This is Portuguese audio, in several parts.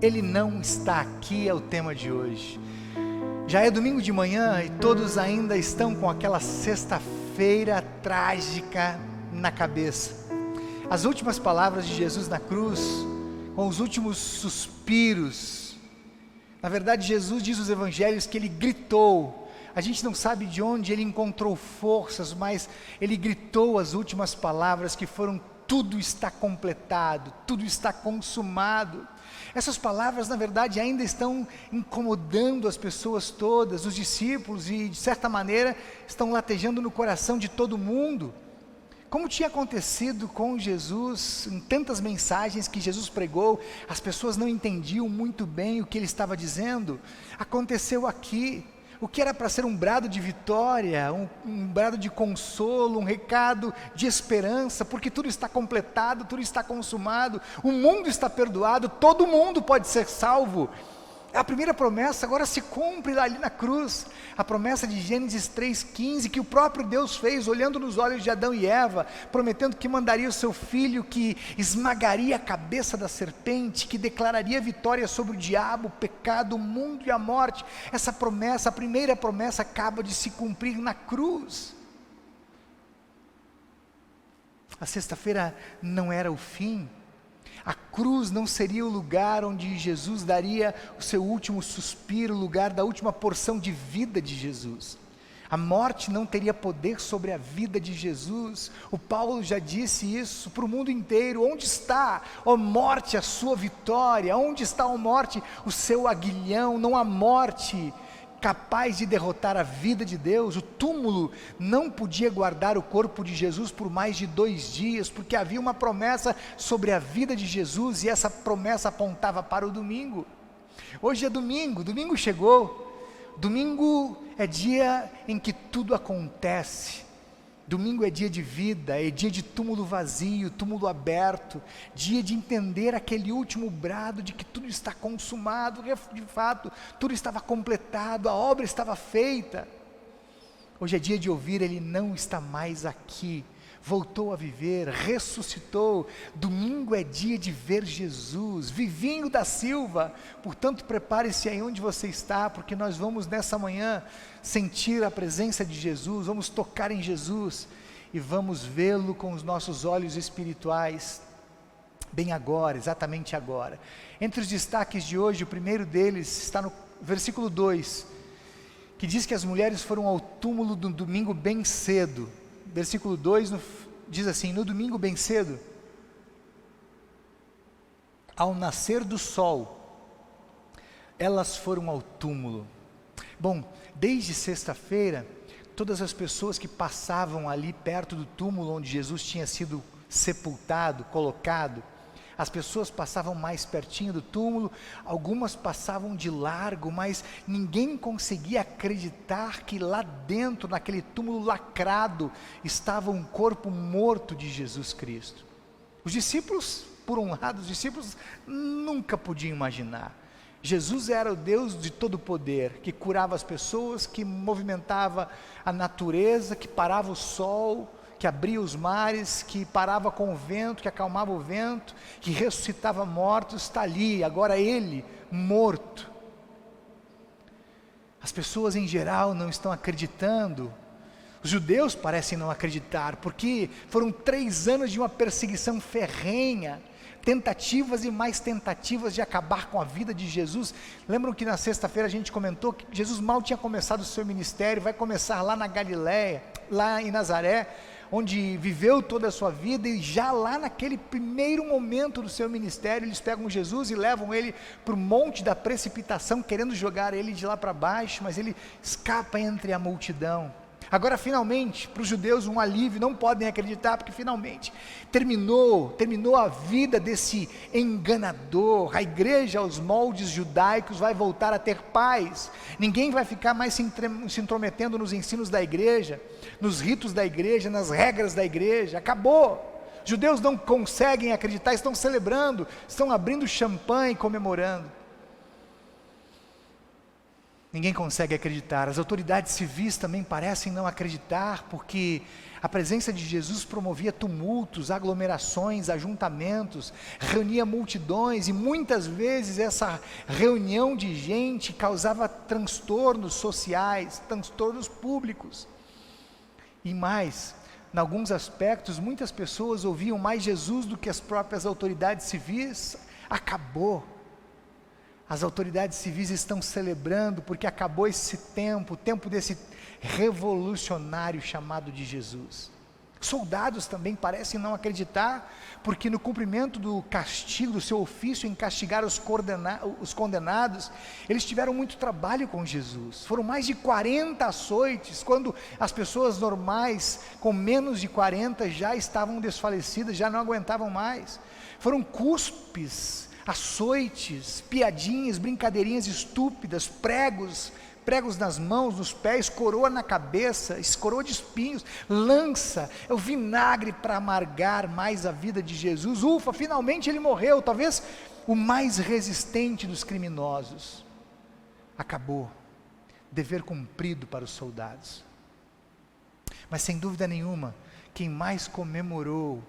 Ele não está aqui, é o tema de hoje. Já é domingo de manhã e todos ainda estão com aquela sexta-feira trágica na cabeça. As últimas palavras de Jesus na cruz, com os últimos suspiros. Na verdade, Jesus diz nos evangelhos que ele gritou. A gente não sabe de onde ele encontrou forças, mas ele gritou as últimas palavras que foram: tudo está completado, tudo está consumado. Essas palavras, na verdade, ainda estão incomodando as pessoas todas, os discípulos, e de certa maneira estão latejando no coração de todo mundo. Como tinha acontecido com Jesus, em tantas mensagens que Jesus pregou, as pessoas não entendiam muito bem o que ele estava dizendo. Aconteceu aqui. O que era para ser um brado de vitória, um brado de consolo, um recado de esperança, porque tudo está completado, tudo está consumado, o mundo está perdoado, todo mundo pode ser salvo. A primeira promessa agora se cumpre ali na cruz, a promessa de Gênesis 3,15, que o próprio Deus fez, olhando nos olhos de Adão e Eva, prometendo que mandaria o seu filho, que esmagaria a cabeça da serpente, que declararia vitória sobre o diabo, o pecado, o mundo e a morte. Essa promessa, a primeira promessa, acaba de se cumprir na cruz. A sexta-feira não era o fim. A cruz não seria o lugar onde Jesus daria o seu último suspiro, o lugar da última porção de vida de Jesus. A morte não teria poder sobre a vida de Jesus. O Paulo já disse isso para o mundo inteiro. Onde está, ó morte, a sua vitória? Onde está, ó morte, o seu aguilhão? Não há morte capaz de derrotar a vida de Deus. O túmulo não podia guardar o corpo de Jesus por mais de 2 dias, porque havia uma promessa sobre a vida de Jesus, e essa promessa apontava para o domingo. Hoje é domingo, domingo chegou. Domingo é dia em que tudo acontece. Domingo é dia de vida, é dia de túmulo vazio, túmulo aberto, dia de entender aquele último brado de que tudo está consumado, de fato, tudo estava completado, a obra estava feita. Hoje é dia de ouvir: ele não está mais aqui, voltou a viver, ressuscitou. Domingo é dia de ver Jesus. Vivinho da Silva, portanto prepare-se aí onde você está, porque nós vamos nessa manhã sentir a presença de Jesus, vamos tocar em Jesus e vamos vê-lo com os nossos olhos espirituais, bem agora, exatamente agora. Entre os destaques de hoje, o primeiro deles está no versículo 2, que diz que as mulheres foram ao túmulo no domingo bem cedo. Versículo 2 diz assim: no domingo bem cedo, ao nascer do sol, elas foram ao túmulo. Bom, desde sexta-feira, todas as pessoas que passavam ali perto do túmulo onde Jesus tinha sido sepultado, colocado, as pessoas passavam mais pertinho do túmulo, algumas passavam de largo, mas ninguém conseguia acreditar que lá dentro, naquele túmulo lacrado, estava um corpo morto de Jesus Cristo. Os discípulos, por um lado, os discípulos nunca podiam imaginar. Jesus era o Deus de todo poder, que curava as pessoas, que movimentava a natureza, que parava o sol, que abria os mares, que parava com o vento, que acalmava o vento, que ressuscitava mortos. Está ali, agora ele, morto. As pessoas em geral não estão acreditando. Os judeus parecem não acreditar, porque foram 3 anos de uma perseguição ferrenha, tentativas e mais tentativas de acabar com a vida de Jesus. Lembram que na sexta-feira a gente comentou que Jesus mal tinha começado o seu ministério, vai começar lá na Galileia, lá em Nazaré, onde viveu toda a sua vida, e já lá naquele primeiro momento do seu ministério, eles pegam Jesus e levam ele para o monte da precipitação, querendo jogar ele de lá para baixo, mas ele escapa entre a multidão. Agora finalmente, para os judeus um alívio, não podem acreditar, porque finalmente terminou a vida desse enganador. A igreja aos moldes judaicos vai voltar a ter paz, ninguém vai ficar mais se intrometendo nos ensinos da igreja, nos ritos da igreja, nas regras da igreja. Acabou. Judeus não conseguem acreditar, estão celebrando, estão abrindo champanhe e comemorando. Ninguém consegue acreditar. As autoridades civis também parecem não acreditar, porque a presença de Jesus promovia tumultos, aglomerações, ajuntamentos, reunia multidões, e muitas vezes essa reunião de gente causava transtornos sociais, transtornos públicos. E mais, em alguns aspectos, muitas pessoas ouviam mais Jesus do que as próprias autoridades civis. Acabou. As autoridades civis estão celebrando porque acabou esse tempo, o tempo desse revolucionário chamado de Jesus. Soldados também parecem não acreditar, porque no cumprimento do castigo, do seu ofício em castigar os condenados, eles tiveram muito trabalho com Jesus. Foram mais de 40 açoites, quando as pessoas normais, com menos de 40, já estavam desfalecidas, já não aguentavam mais. Foram cuspes, açoites, piadinhas, brincadeirinhas estúpidas, pregos nas mãos, nos pés, coroa na cabeça, coroa de espinhos, lança, é o vinagre para amargar mais a vida de Jesus. Ufa, finalmente ele morreu, talvez o mais resistente dos criminosos. Acabou, dever cumprido para os soldados. Mas sem dúvida nenhuma, quem mais comemorou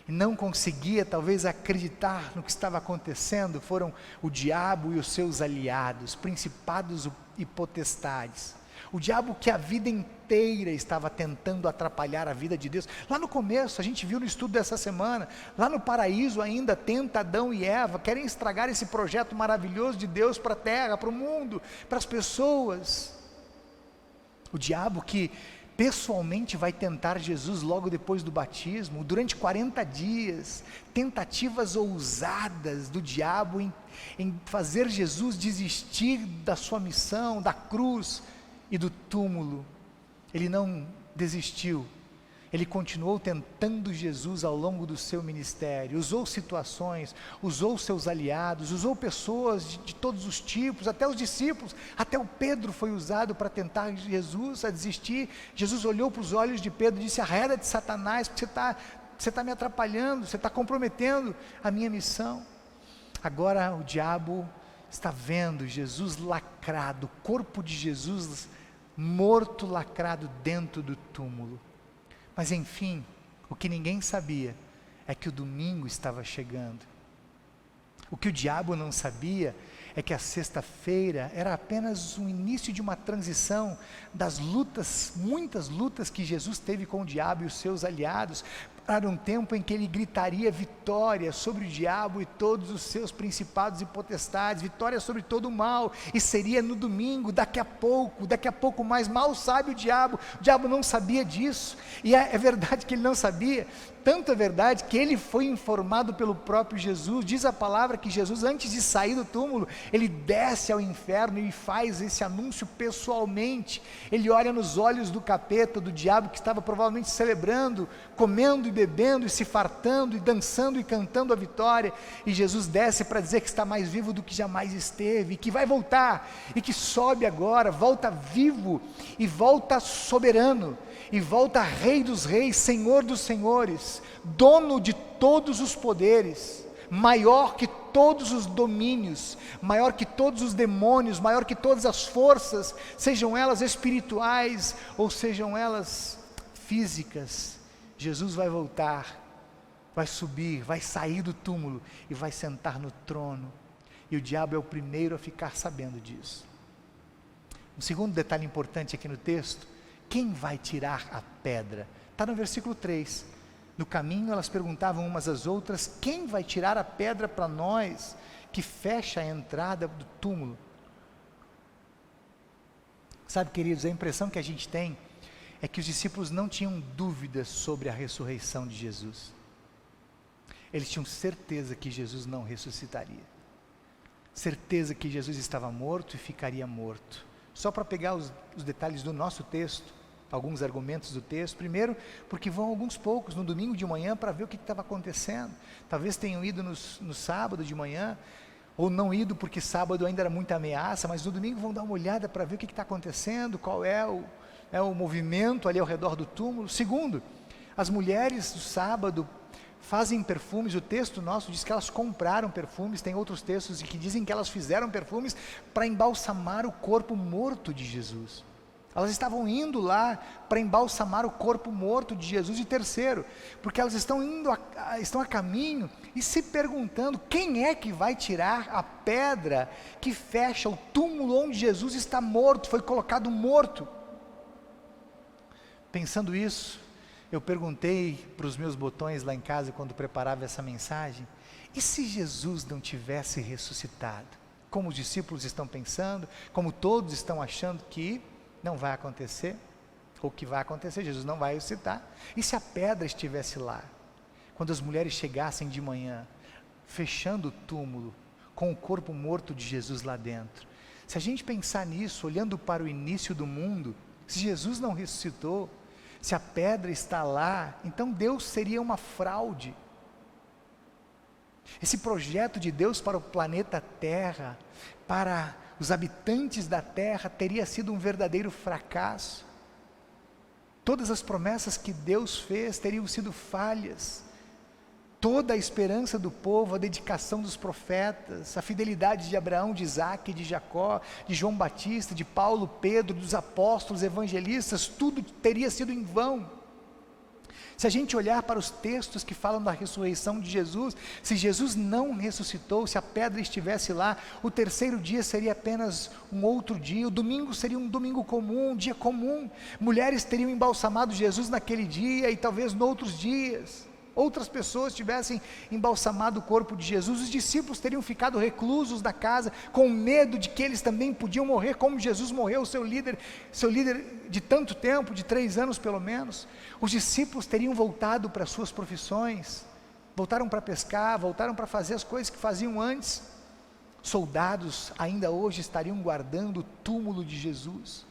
e não conseguia talvez acreditar no que estava acontecendo foram o diabo e os seus aliados, principados e potestades. O diabo que a vida inteira estava tentando atrapalhar a vida de Deus. Lá no começo, a gente viu no estudo dessa semana, lá no paraíso ainda tenta Adão e Eva, querem estragar esse projeto maravilhoso de Deus para a terra, para o mundo, para as pessoas. O diabo que pessoalmente vai tentar Jesus logo depois do batismo, durante 40 dias, tentativas ousadas do diabo em fazer Jesus desistir da sua missão, da cruz e do túmulo. Ele não desistiu, ele continuou tentando Jesus ao longo do seu ministério, usou situações, usou seus aliados, usou pessoas de todos os tipos, até os discípulos, até o Pedro foi usado para tentar Jesus a desistir. Jesus olhou para os olhos de Pedro e disse: arreda de Satanás, porque você está me atrapalhando, você está comprometendo a minha missão. Agora o diabo está vendo Jesus lacrado, o corpo de Jesus morto, lacrado dentro do túmulo. Mas enfim, o que ninguém sabia é que o domingo estava chegando. O que o diabo não sabia é que a sexta-feira era apenas o início de uma transição das lutas, muitas lutas que Jesus teve com o diabo e os seus aliados, para um tempo em que ele gritaria vitória sobre o diabo e todos os seus principados e potestades, vitória sobre todo o mal, e seria no domingo, daqui a pouco mais. Mal sabe o diabo não sabia disso, e é verdade que ele não sabia, tanto é verdade que ele foi informado pelo próprio Jesus. Diz a palavra que Jesus, antes de sair do túmulo, ele desce ao inferno e faz esse anúncio pessoalmente. Ele olha nos olhos do capeta, do diabo, que estava provavelmente celebrando, comendo e bebendo e se fartando e dançando e cantando a vitória, e Jesus desce para dizer que está mais vivo do que jamais esteve, e que vai voltar, e que sobe agora, volta vivo, e volta soberano, e volta Rei dos reis, Senhor dos senhores, dono de todos os poderes, maior que todos os domínios, maior que todos os demônios, maior que todas as forças, sejam elas espirituais ou sejam elas físicas. Jesus vai voltar, vai subir, vai sair do túmulo e vai sentar no trono, e o diabo é o primeiro a ficar sabendo disso. Um segundo detalhe importante aqui no texto: quem vai tirar a pedra? Está no versículo 3, no caminho elas perguntavam umas às outras: quem vai tirar a pedra para nós, que fecha a entrada do túmulo? Sabe, queridos, a impressão que a gente tem é que os discípulos não tinham dúvidas sobre a ressurreição de Jesus. Eles tinham certeza que Jesus não ressuscitaria, certeza que Jesus estava morto e ficaria morto. Só para pegar os detalhes do nosso texto, alguns argumentos do texto. Primeiro, porque vão alguns poucos no domingo de manhã para ver o que estava acontecendo. Talvez tenham ido no sábado de manhã, ou não ido porque sábado ainda era muita ameaça, mas no domingo vão dar uma olhada para ver o que está acontecendo, qual é o movimento ali ao redor do túmulo. Segundo, as mulheres do sábado fazem perfumes. O texto nosso diz que elas compraram perfumes. Tem outros textos que dizem que elas fizeram perfumes para embalsamar o corpo morto de Jesus. Elas estavam indo lá para embalsamar o corpo morto de Jesus. E terceiro, porque elas estão a caminho e se perguntando: quem é que vai tirar a pedra que fecha o túmulo onde Jesus está morto, foi colocado morto? Pensando isso, eu perguntei para os meus botões lá em casa quando preparava essa mensagem: e se Jesus não tivesse ressuscitado? Como os discípulos estão pensando, como todos estão achando que não vai acontecer, ou que vai acontecer, Jesus não vai ressuscitar. E se a pedra estivesse lá, quando as mulheres chegassem de manhã, fechando o túmulo, com o corpo morto de Jesus lá dentro? Se a gente pensar nisso, olhando para o início do mundo, se Jesus não ressuscitou, se a pedra está lá, então Deus seria uma fraude. Esse projeto de Deus para o planeta Terra, para os habitantes da terra, teria sido um verdadeiro fracasso. Todas as promessas que Deus fez teriam sido falhas. Toda a esperança do povo, a dedicação dos profetas, a fidelidade de Abraão, de Isaac, de Jacó, de João Batista, de Paulo, Pedro, dos apóstolos, evangelistas, tudo teria sido em vão. Se a gente olhar para os textos que falam da ressurreição de Jesus, se Jesus não ressuscitou, se a pedra estivesse lá, o terceiro dia seria apenas um outro dia, o domingo seria um domingo comum, um dia comum. Mulheres teriam embalsamado Jesus naquele dia e talvez noutros dias. Outras pessoas tivessem embalsamado o corpo de Jesus. Os discípulos teriam ficado reclusos da casa, com medo de que eles também podiam morrer, como Jesus morreu, seu líder de tanto tempo, de 3 anos pelo menos. Os discípulos teriam voltado para suas profissões, voltaram para pescar, voltaram para fazer as coisas que faziam antes. Soldados ainda hoje estariam guardando o túmulo de Jesus.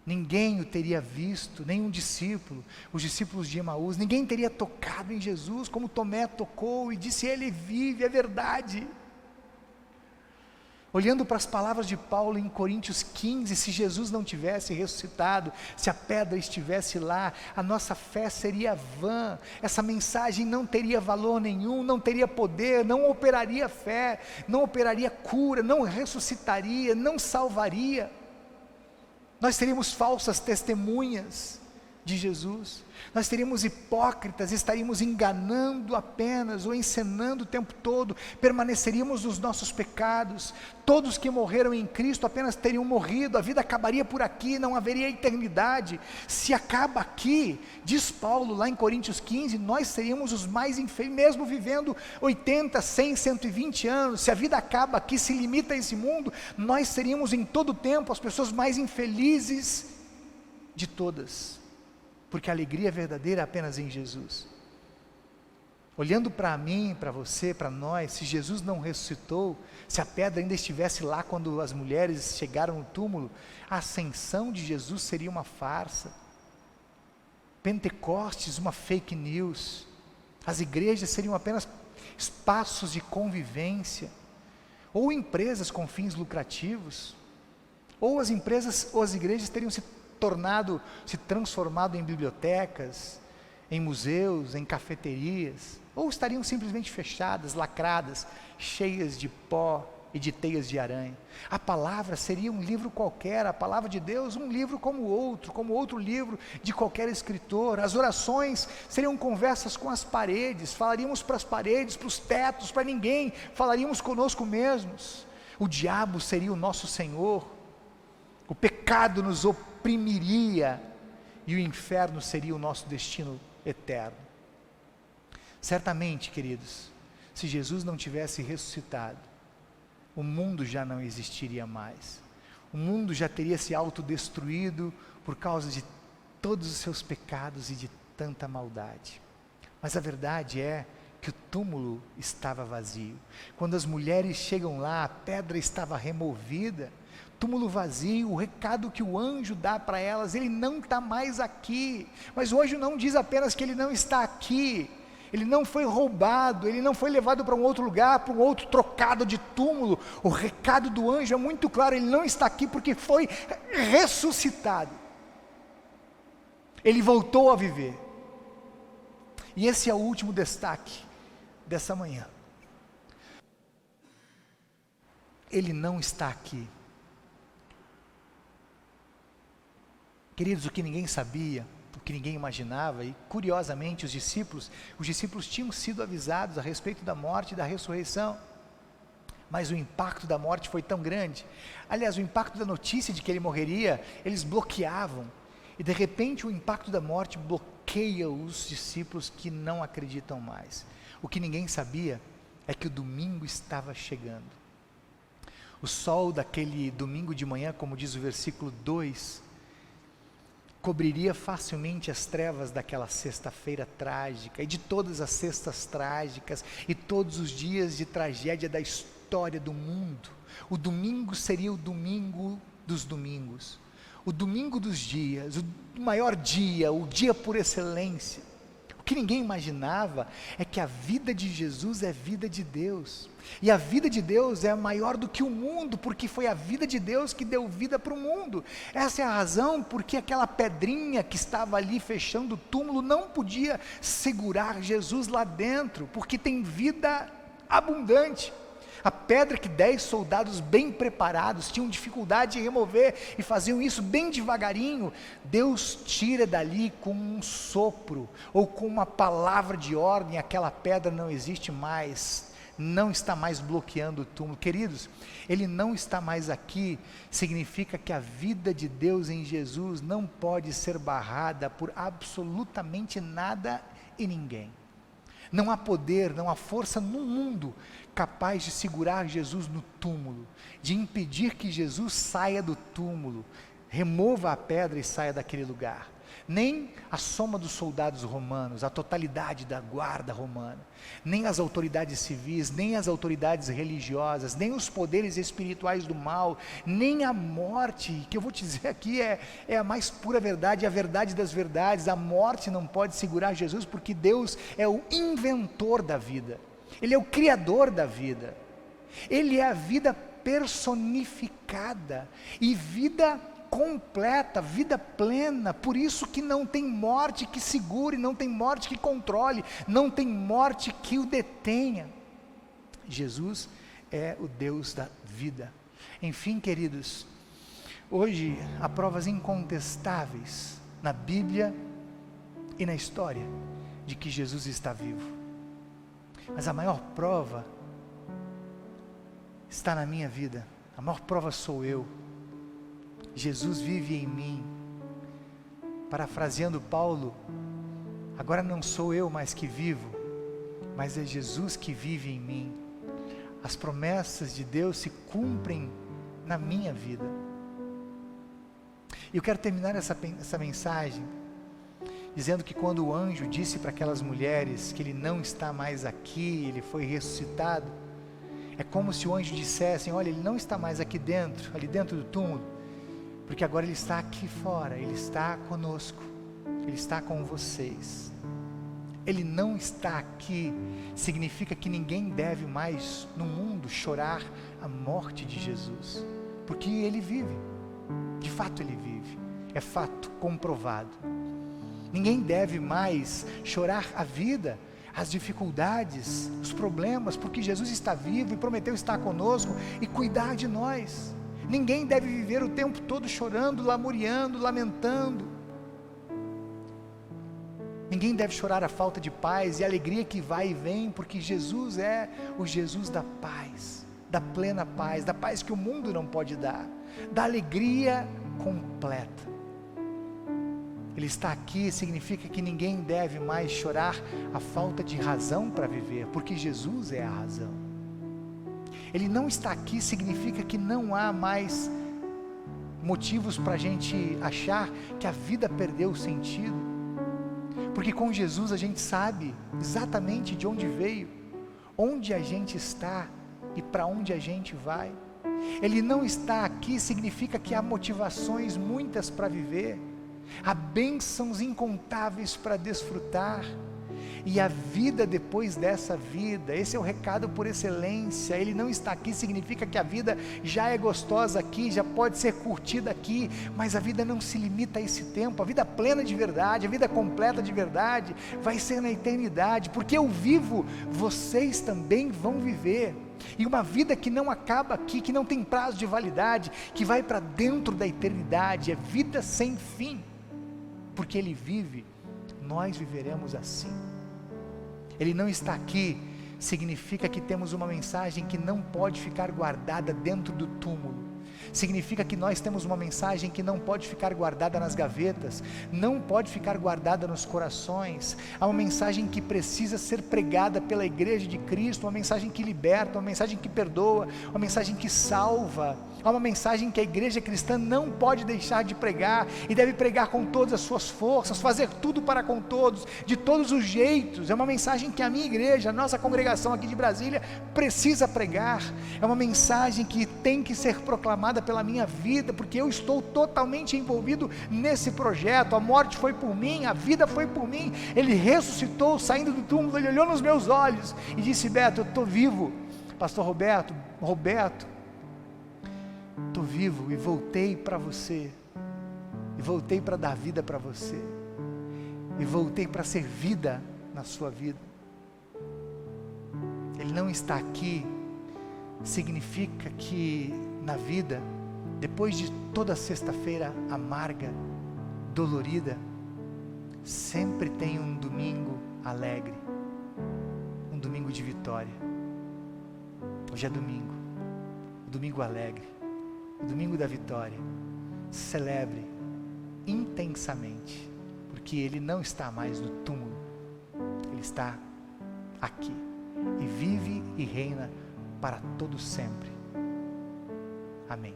Ninguém o teria visto, nenhum discípulo, os discípulos de Emaús, ninguém teria tocado em Jesus, como Tomé tocou e disse: Ele vive, é verdade. Olhando para as palavras de Paulo em Coríntios 15, se Jesus não tivesse ressuscitado, se a pedra estivesse lá, a nossa fé seria vã, essa mensagem não teria valor nenhum, não teria poder, não operaria fé, não operaria cura, não ressuscitaria, não salvaria. Nós teríamos falsas testemunhas de Jesus, nós teríamos hipócritas, estaríamos enganando apenas ou encenando o tempo todo, permaneceríamos nos nossos pecados. Todos que morreram em Cristo apenas teriam morrido, a vida acabaria por aqui, não haveria eternidade. Se acaba aqui, diz Paulo lá em Coríntios 15, nós seríamos os mais infelizes, mesmo vivendo 80, 100, 120 anos, se a vida acaba aqui, se limita a esse mundo, nós seríamos em todo o tempo as pessoas mais infelizes de todas. Porque a alegria verdadeira é apenas em Jesus. Olhando para mim, para você, para nós, se Jesus não ressuscitou, se a pedra ainda estivesse lá quando as mulheres chegaram no túmulo, a ascensão de Jesus seria uma farsa. Pentecostes, uma fake news. As igrejas seriam apenas espaços de convivência, ou empresas com fins lucrativos, ou as igrejas teriam se transformado em bibliotecas, em museus, em cafeterias, ou estariam simplesmente fechadas, lacradas, cheias de pó e de teias de aranha. A palavra seria um livro qualquer, a palavra de Deus um livro como outro livro de qualquer escritor. As orações seriam conversas com as paredes, falaríamos para as paredes, para os tetos, para ninguém, falaríamos conosco mesmos. O diabo seria o nosso Senhor, o pecado nos oprimiria e o inferno seria o nosso destino eterno. Certamente, queridos, se Jesus não tivesse ressuscitado, o mundo já não existiria mais. O mundo já teria se autodestruído por causa de todos os seus pecados e de tanta maldade. Mas a verdade é que o túmulo estava vazio. Quando as mulheres chegam lá, a pedra estava removida, túmulo vazio. O recado que o anjo dá para elas: ele não está mais aqui. Mas o anjo não diz apenas que ele não está aqui, ele não foi roubado, ele não foi levado para um outro lugar, para um outro trocado de túmulo. O recado do anjo é muito claro: ele não está aqui porque foi ressuscitado, ele voltou a viver. E esse é o último destaque dessa manhã. Ele não está aqui. Queridos, o que ninguém sabia, o que ninguém imaginava, e curiosamente os discípulos tinham sido avisados a respeito da morte e da ressurreição, mas o impacto da morte foi tão grande. Aliás, o impacto da notícia de que ele morreria, eles bloqueavam, e de repente o impacto da morte bloqueia os discípulos que não acreditam mais. O que ninguém sabia é que o domingo estava chegando. O sol daquele domingo de manhã, como diz o versículo 2, cobriria facilmente as trevas daquela sexta-feira trágica, e de todas as sextas trágicas, e todos os dias de tragédia da história do mundo. O domingo seria o domingo dos domingos, o domingo dos dias, o maior dia, o dia por excelência. O que ninguém imaginava é que a vida de Jesus é vida de Deus, e a vida de Deus é maior do que o mundo, porque foi a vida de Deus que deu vida para o mundo. Essa é a razão porque aquela pedrinha que estava ali fechando o túmulo não podia segurar Jesus lá dentro, porque tem vida abundante. A pedra que 10 soldados bem preparados tinham dificuldade em remover, e faziam isso bem devagarinho, Deus tira dali com um sopro, ou com uma palavra de ordem, aquela pedra não existe mais, não está mais bloqueando o túmulo. Queridos, Ele não está mais aqui, significa que a vida de Deus em Jesus não pode ser barrada por absolutamente nada e ninguém. Não há poder, não há força no mundo capaz de segurar Jesus no túmulo, de impedir que Jesus saia do túmulo, remova a pedra e saia daquele lugar. Nem a soma dos soldados romanos, a totalidade da guarda romana, nem as autoridades civis, nem as autoridades religiosas, nem os poderes espirituais do mal, nem a morte, que eu vou te dizer aqui é a mais pura verdade, a verdade das verdades. A morte não pode segurar Jesus, porque Deus é o inventor da vida, Ele é o criador da vida, Ele é a vida personificada, e vida completa, vida plena. Por isso que não tem morte que segure, não tem morte que controle, não tem morte que o detenha. Jesus é o Deus da vida. Enfim, queridos, hoje há provas incontestáveis na Bíblia e na história de que Jesus está vivo, mas a maior prova está na minha vida. A maior prova sou eu. Jesus vive em mim. Parafraseando Paulo, agora não sou eu mais que vivo, mas é Jesus que vive em mim. As promessas de Deus se cumprem na minha vida. E eu quero terminar essa mensagem dizendo que quando o anjo disse para aquelas mulheres que ele não está mais aqui, ele foi ressuscitado, é como se o anjo dissesse: olha, ele não está mais aqui dentro, ali dentro do túmulo, porque agora ele está aqui fora, ele está conosco, ele está com vocês. Ele não está aqui, significa que ninguém deve mais no mundo chorar a morte de Jesus, porque ele vive, de fato ele vive, é fato comprovado. Ninguém deve mais chorar a vida, as dificuldades, os problemas, porque Jesus está vivo e prometeu estar conosco e cuidar de nós. Ninguém deve viver o tempo todo chorando, lamuriando, lamentando. Ninguém deve chorar a falta de paz e a alegria que vai e vem, porque Jesus é o Jesus da paz, da plena paz, da paz que o mundo não pode dar, da alegria completa. Ele está aqui, significa que ninguém deve mais chorar a falta de razão para viver, porque Jesus é a razão. Ele não está aqui, significa que não há mais motivos para a gente achar que a vida perdeu o sentido, porque com Jesus a gente sabe exatamente de onde veio, onde a gente está e para onde a gente vai. Ele não está aqui, significa que há motivações muitas para viver, há bênçãos incontáveis para desfrutar. e a vida depois dessa vida. Esse é o recado por excelência. Ele não está aqui, significa que a vida já é gostosa aqui, já pode ser curtida aqui, mas a vida não se limita a esse tempo. A vida plena de verdade, a vida completa de verdade, vai ser na eternidade, porque eu vivo, vocês também vão viver. E uma vida que não acaba aqui, que não tem prazo de validade, que vai para dentro da eternidade, é vida sem fim. Porque Ele vive, nós viveremos assim. Ele não está aqui, significa que temos uma mensagem que não pode ficar guardada dentro do túmulo. Significa que nós temos uma mensagem que não pode ficar guardada nas gavetas, não pode ficar guardada nos corações. Há uma mensagem que precisa ser pregada pela igreja de Cristo, uma mensagem que liberta, uma mensagem que perdoa, uma mensagem que salva. Há uma mensagem que a igreja cristã não pode deixar de pregar, e deve pregar com todas as suas forças, fazer tudo para com todos, de todos os jeitos. É uma mensagem que a minha igreja, a nossa congregação aqui de Brasília, precisa pregar. É uma mensagem que tem que ser proclamada pela minha vida, porque eu estou totalmente envolvido nesse projeto. A morte foi por mim, a vida foi por mim. Ele ressuscitou, saindo do túmulo, Ele olhou nos meus olhos e disse: Beto, eu estou vivo. Pastor Roberto, estou vivo e voltei para você, e voltei para dar vida para você, e voltei para ser vida na sua vida. Ele não está aqui, significa que na vida, depois de toda sexta-feira amarga, dolorida, sempre tem um domingo alegre, um domingo de vitória. Hoje é domingo, o domingo alegre, o domingo da vitória. Celebre intensamente, porque Ele não está mais no túmulo, Ele está aqui, e vive e reina para todo sempre. Amém.